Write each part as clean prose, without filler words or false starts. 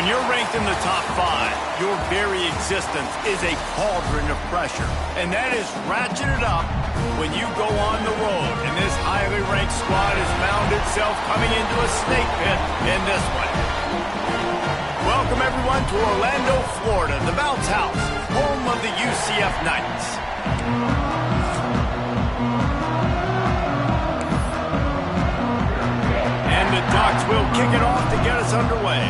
you're ranked in the top 5, your very existence is a cauldron of pressure. And that is ratcheted up when you go on the road. And this highly ranked squad has found itself coming into a snake pit in this one. Welcome, everyone, to Orlando, Florida, the bounce house, home of the UCF Knights. And the Ducks will kick it off to get us underway.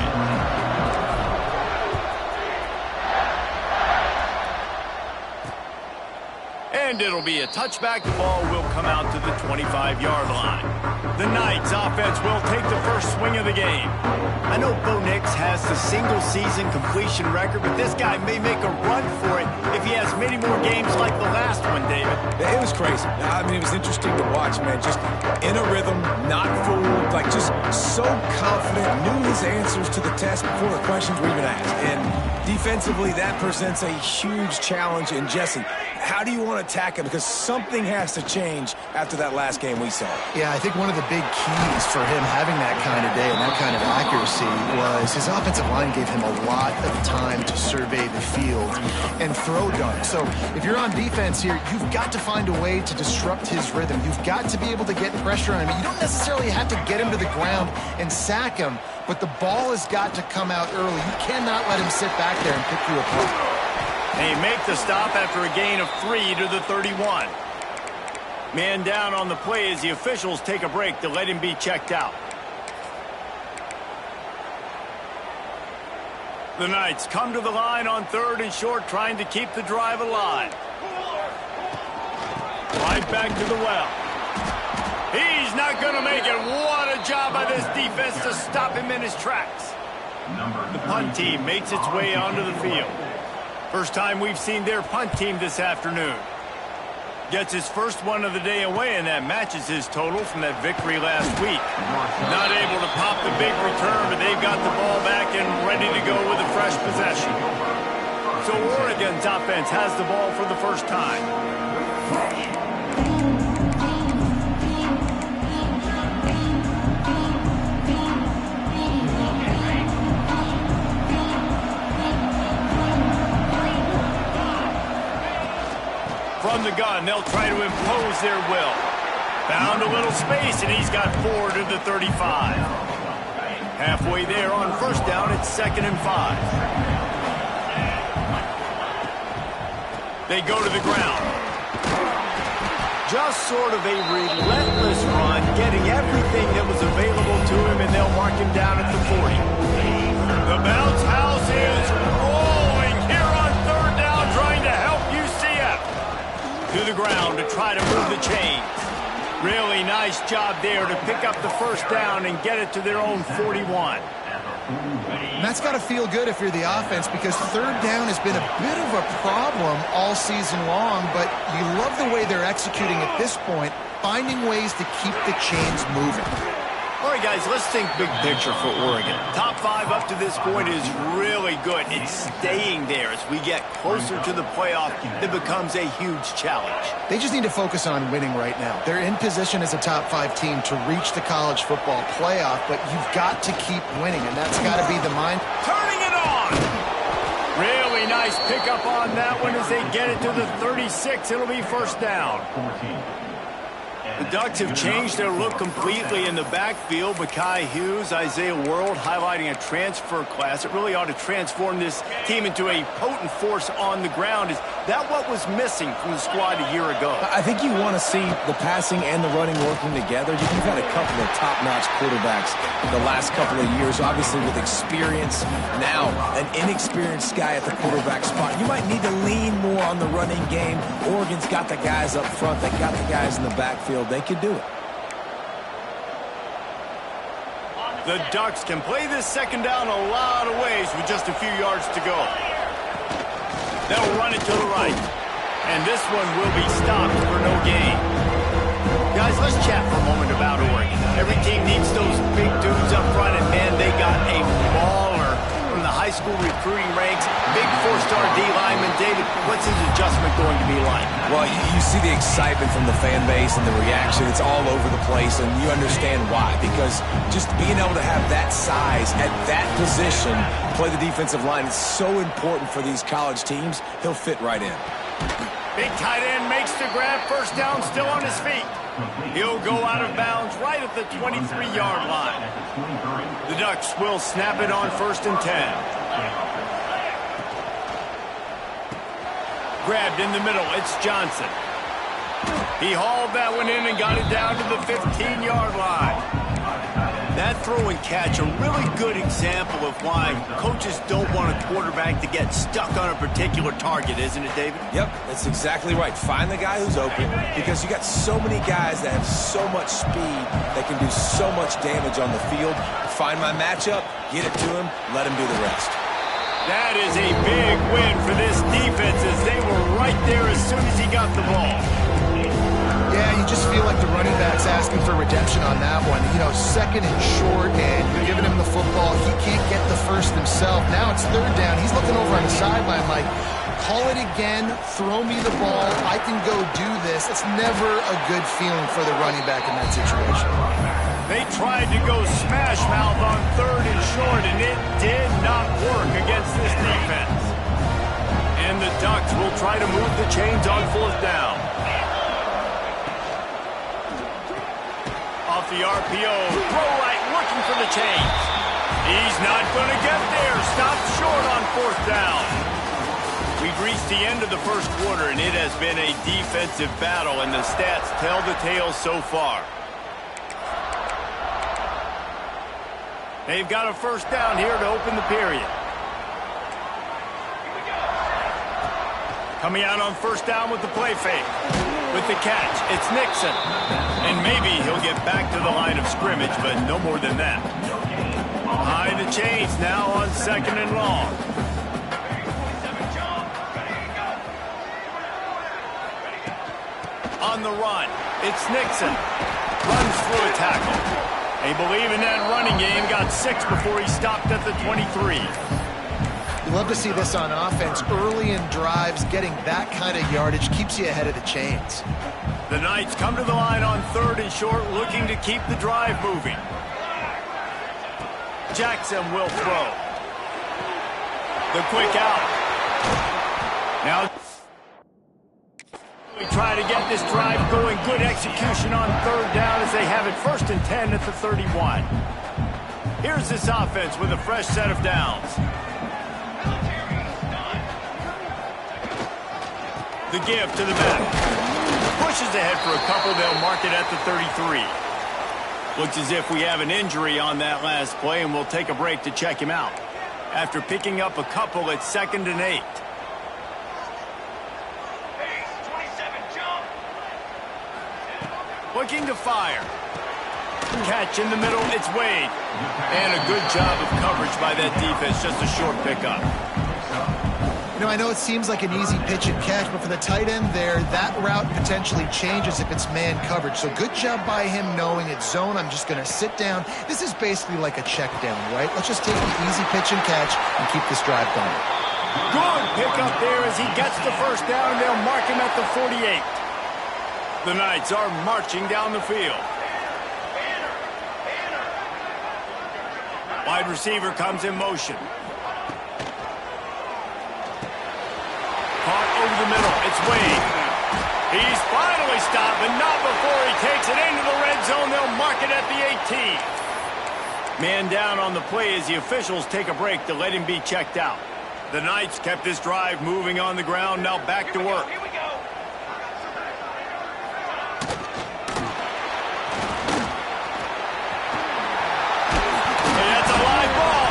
And it'll be a touchback. The ball will come out to the 25-yard line. The Knights offense will take the first swing of the game. I know Bo Nix has the single-season completion record, but this guy may make a run for it if he has many more games like the last one, David. It was crazy. I mean, it was interesting to watch, man. Just in a rhythm, not fooled, like just so confident, knew his answers to the test before the questions were even asked. And defensively, that presents a huge challenge. And Jesse, how do you want to attack him? Because something has to change after that last game we saw. Yeah, I think one of the big keys for him having that kind of day and that kind of accuracy was his offensive line gave him a lot of time to survey the field and throw dunks. So if you're on defense here, you've got to find a way to disrupt his rhythm. You've got to be able to get pressure on him. You don't necessarily have to get him to the ground and sack him, but the ball has got to come out early. You cannot let him sit back there and pick you apart. They make the stop after a gain of 3 to the 31. Man down on the play as the officials take a break to let him be checked out. The Knights come to the line on 3rd and short, trying to keep the drive alive. Right back to the well. He's not going to make it. What a job by this defense to stop him in his tracks. The punt team makes its way onto the field. First time we've seen their punt team this afternoon. Gets his first one of the day away, and that matches his total from that victory last week. Not able to pop the big return, but they've got the ball back and ready to go with a fresh possession. So Oregon's offense has the ball for the first time. From the gun, they'll try to impose their will. Found a little space, and he's got 4 to the 35. Halfway there on first down, it's 2nd and 5. They go to the ground. Just sort of a relentless run, getting everything that was available to him, and they'll mark him down at the 40. The bounce house is rolling here on 3rd down, trying to help UCF. To the ground to try to move the chains. Really nice job there to pick up the first down and get it to their own 41. And that's got to feel good if you're the offense, because 3rd down has been a bit of a problem all season long, but you love the way they're executing at this point, finding ways to keep the chains moving. All right, guys, let's think big picture for Oregon. Top 5 up to this point is really good. It's staying there as we get closer to the playoff. It becomes a huge challenge. They just need to focus on winning right now. They're in position as a top 5 team to reach the college football playoff, but you've got to keep winning, and that's got to be the mind. Turning it on! Really nice pickup on that one as they get it to the 36. It'll be first down. The Ducks have changed their look completely in the backfield. Mekhi Hughes, Isaiah World highlighting a transfer class. It really ought to transform this team into a potent force on the ground. Is that what was missing from the squad a year ago? I think you want to see the passing and the running working together. You've had a couple of top-notch quarterbacks the last couple of years, obviously with experience. Now, an inexperienced guy at the quarterback spot. You might need to lean more on the running game. Oregon's got the guys up front. They got the guys in the backfield. They could do it. The Ducks can play this second down a lot of ways with just a few yards to go. They'll run it to the right. And this one will be stopped for no gain. Guys, let's chat for a moment about Oregon. Every team needs those big dudes up front, and man, they got a baller from the high high school recruiting ranks, big four-star D lineman. David, what's his adjustment going to be like? Well, you see the excitement from the fan base and the reaction. It's all over the place, and you understand why. Because just being able to have that size at that position, play the defensive line, is so important for these college teams. He'll fit right in. Big tight end makes the grab. First down, still on his feet. He'll go out of bounds right at the 23-yard line. The Ducks will snap it on 1st and 10. Grabbed in the middle, it's Johnson. He hauled that one in and got it down to the 15-yard line. That throw and catch, a really good example of why coaches don't want a quarterback to get stuck on a particular target, isn't it, David? Yep, that's exactly right. Find the guy who's open, because you got so many guys that have so much speed that can do so much damage on the field. Find my matchup, get it to him, let him do the rest. That is a big win for this defense, as they were right there as soon as he got the ball. Yeah, you just feel like the running back's asking for redemption on that one. You know, 2nd and short, and you're giving him the football. He can't get the first himself. Now it's 3rd down. He's looking over on the sideline like, call it again, throw me the ball, I can go do this. It's never a good feeling for the running back in that situation. They tried to go smash mouth on 3rd and short, and it did not work against this defense. And the Ducks will try to move the chains on 4th down. Off the RPO, throw right, looking for the chains. He's not going to get there. Stopped short on 4th down. We've reached the end of the first quarter, and it has been a defensive battle, and the stats tell the tale so far. They've got a 1st down here to open the period. Coming out on 1st down with the play fake. With the catch, it's Nixon. And maybe he'll get back to the line of scrimmage, but no more than that. Behind the chains now on 2nd and long. On the run, it's Nixon. Runs through a tackle. They believe in that running game. Got 6 before he stopped at the 23. You love to see this on offense. Early in drives, getting that kind of yardage keeps you ahead of the chains. The Knights come to the line on 3rd and short, looking to keep the drive moving. Jackson will throw. The quick out. Now we try to get this drive going. Good execution on 3rd down as they have it 1st and 10 at the 31. Here's this offense with a fresh set of downs. The give to the back. Pushes ahead for a couple. They'll mark it at the 33. Looks as if we have an injury on that last play, and we'll take a break to check him out. After picking up a couple at 2nd and 8. Looking to fire. Catch in the middle. It's Wade. And a good job of coverage by that defense. Just a short pickup. You know, I know it seems like an easy pitch and catch, but for the tight end there, that route potentially changes if it's man coverage. So good job by him knowing it's zone. I'm just going to sit down. This is basically like a check down, right? Let's just take the easy pitch and catch and keep this drive going. Good pickup there as he gets the 1st down, and they'll mark him at the 48. The Knights are marching down the field. Wide receiver comes in motion. Caught over the middle. It's Wade. He's finally stopped, but not before he takes it into the red zone. They'll mark it at the 18. Man down on the play as the officials take a break to let him be checked out. The Knights kept this drive moving on the ground. Now back to work. Here we go. And that's a live ball.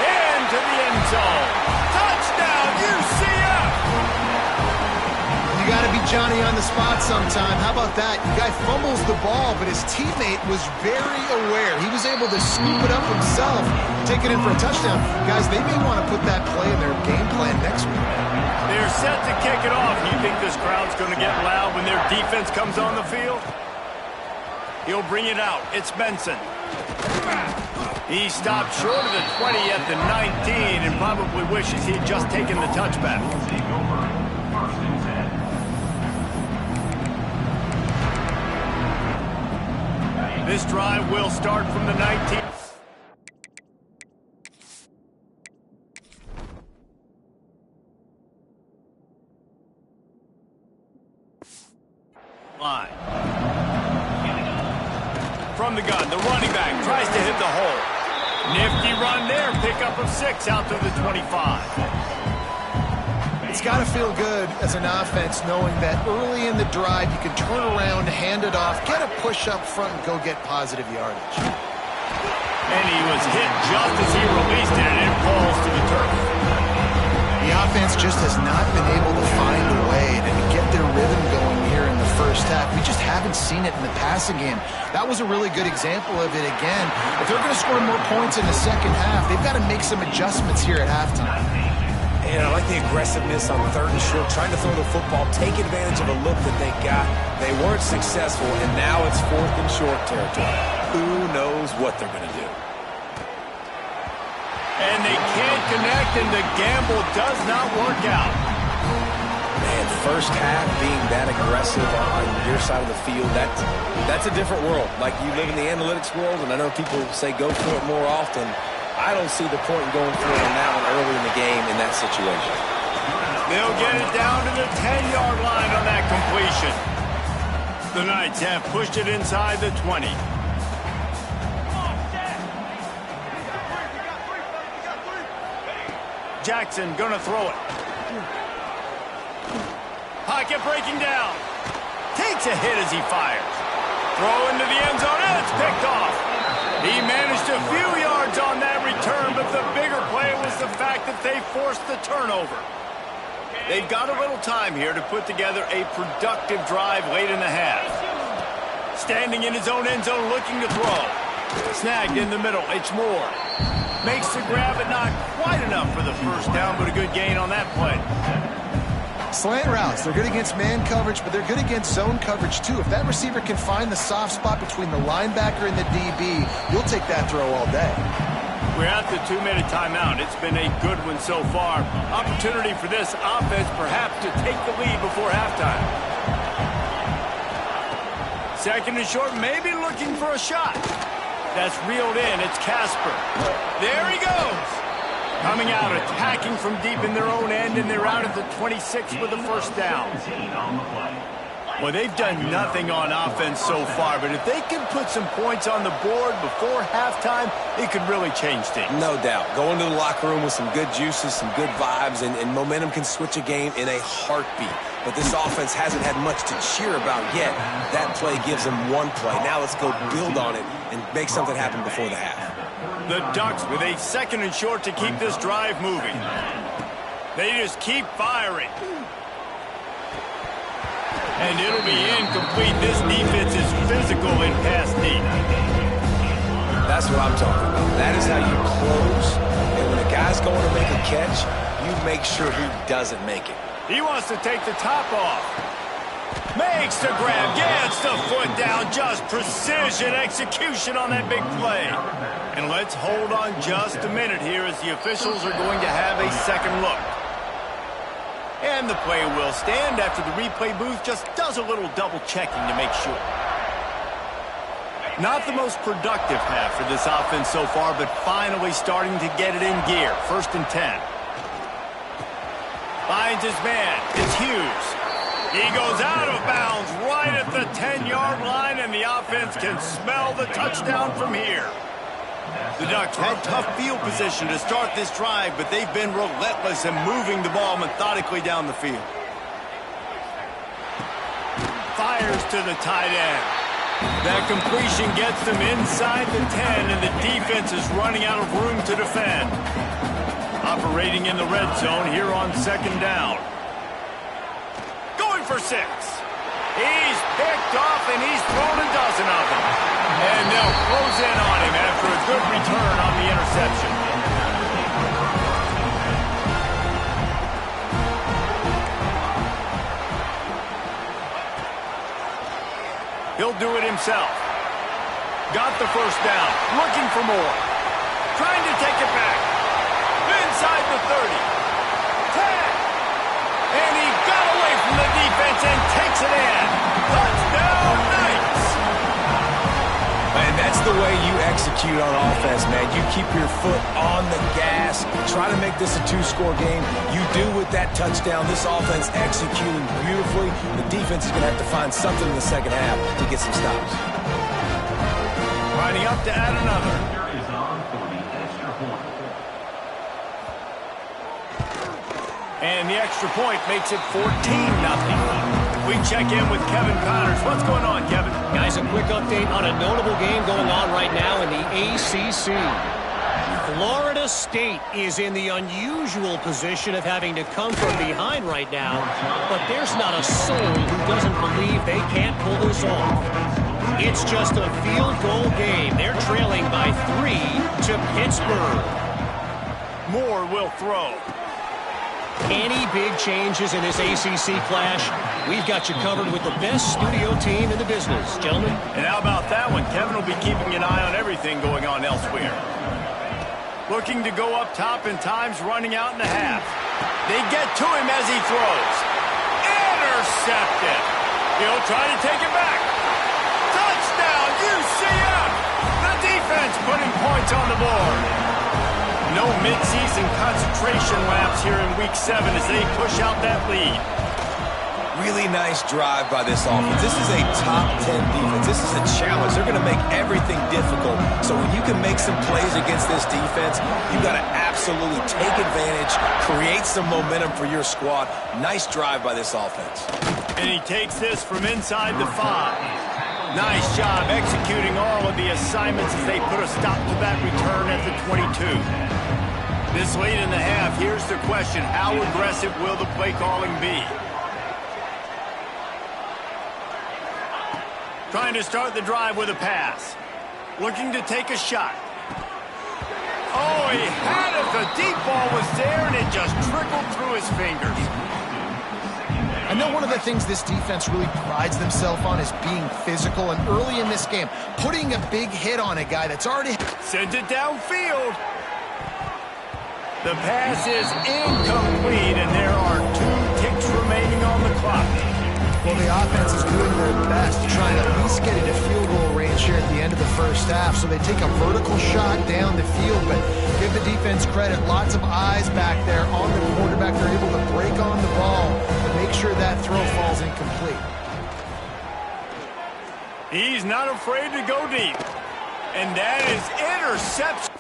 Into the end zone. Touchdown, UCF! You got to be Johnny on the spot sometime. How about that? The guy fumbles the ball, but his teammate was very aware. He was able to scoop it up himself, take it in for a touchdown. Guys, they may want to put that play in their game plan next week. They're set to kick it off. You think this crowd's going to get loud when their defense comes on the field? He'll bring it out. It's Benson. He stopped short of the 20 at the 19 and probably wishes he had just taken the touchback. This drive will start from the 19. Line. From the gun, the running back tries to hit the hole. Nifty run there, pickup of 6 out to the 25. It's got to feel good as an offense knowing that early in the drive you can turn around, hand it off, get a push up front, and go get positive yardage. And he was hit just as he released it, and it falls to the turf. The offense just has not been able to find a way to get their rhythm going here in the first half. We just haven't seen it in the passing game. That was a really good example of it again. If they're going to score more points in the second half, they've got to make some adjustments here at halftime. And I like the aggressiveness on 3rd and short, trying to throw the football, take advantage of a look that they got. They weren't successful, and now it's 4th and short territory. Who knows what they're going to do? And they can't connect, and the gamble does not work out. Man, first half being that aggressive on your side of the field, that's a different world. Like, you live in the analytics world, and I know people say go for it more often. I don't see the point in going for it on that one early in the game in that situation. They'll get it down to the 10-yard line on that completion. The Knights have pushed it inside the 20. Jackson gonna throw it. Pocket breaking down. Takes a hit as he fires. Throw into the end zone, and it's picked off. He managed a few yards on that return, but the bigger play was the fact that they forced the turnover. They've got a little time here to put together a productive drive late in the half. Standing in his own end zone looking to throw. Snagged in the middle, it's Moore. Makes the grab, but not quite enough for the first down, but a good gain on that play. Slant routes, they're good against man coverage, but they're good against zone coverage too. If that receiver can find the soft spot between the linebacker and the DB, you'll take that throw all day. We're at the 2-minute timeout. It's been a good one so far. Opportunity for this offense perhaps to take the lead before halftime. 2nd and short, maybe looking for a shot. That's reeled in. It's Casper. There he goes. Coming out, attacking from deep in their own end, and they're out at the 26 with a first down. Well, they've done nothing on offense so far, but if they can put some points on the board before halftime, it could really change things. No doubt. Go into the locker room with some good juices, some good vibes, and momentum can switch a game in a heartbeat. But this offense hasn't had much to cheer about yet. That play gives them one play. Now let's go build on it and make something happen before the half. The Ducks with a 2nd and short to keep this drive moving. They just keep firing. And it'll be incomplete. This defense is physical in pass deep. That's what I'm talking about. That is how you close. And when a guy's going to make a catch, you make sure he doesn't make it. He wants to take the top off. Makes the grab, gets the foot down, just precision execution on that big play. And let's hold on just a minute here as the officials are going to have a second look. And the play will stand after the replay booth just does a little double checking to make sure. Not the most productive half for this offense so far, but finally starting to get it in gear. 1st and 10. Finds his man. It's Hughes. He goes out of bounds right at the 10-yard line, and the offense can smell the touchdown from here. The Ducks had tough field position to start this drive, but they've been relentless in moving the ball methodically down the field. Fires to the tight end. That completion gets them inside the 10, and the defense is running out of room to defend. Operating in the red zone here on 2nd down. Going for 6. He's picked off, and he's thrown a dozen of them. And they'll close in on him after a good return on the interception. He'll do it himself. Got the first down. Looking for more. take it back. Inside the 30. 10. And he got away from the defense and takes it in. Touchdown, Knights. And that's the way you execute on offense, man. You keep your foot on the gas. Try to make this a two-score game. You do with that touchdown. This offense executing beautifully. The defense is going to have to find something in the second half to get some stops. Lining up to add another. And the extra point makes it 14-0. We check in with Kevin Connors. What's going on, Kevin? Guys, a quick update on a notable game going on right now in the ACC. Florida State is in the unusual position of having to come from behind right now, but there's not a soul who doesn't believe they can't pull this off. It's just a field goal game. They're trailing by 3 to Pittsburgh. Moore will throw. Any big changes in this ACC clash, we've got you covered with the best studio team in the business, gentlemen. And how about that one? Kevin will be keeping an eye on everything going on elsewhere. Looking to go up top and time's running out in the half. They get to him as he throws. Intercepted. He'll try to take it back. Touchdown, UCF! The defense putting points on the board. No midseason concentration laps here in Week 7 as they push out that lead. Really nice drive by this offense. This is a top 10 defense. This is a challenge. They're going to make everything difficult. So when you can make some plays against this defense, you've got to absolutely take advantage, create some momentum for your squad. Nice drive by this offense. And he takes this from inside the 5. Nice job executing all of the assignments as they put a stop to that return at the 22. This late in the half, here's the question. How aggressive will the play calling be? Trying to start the drive with a pass. Looking to take a shot. Oh, he had it. The deep ball was there, and it just trickled through his fingers. I know one of the things this defense really prides themselves on is being physical, and early in this game, putting a big hit on a guy that's already... Sends it downfield. The pass is incomplete, and there are 2 ticks remaining on the clock. Well, the offense is doing their best to try and at least get into field goal range here at the end of the first half. So they take a vertical shot down the field, but give the defense credit. Lots of eyes back there on the quarterback. They're able to break on the ball and make sure that throw falls incomplete. He's not afraid to go deep. And that is interception.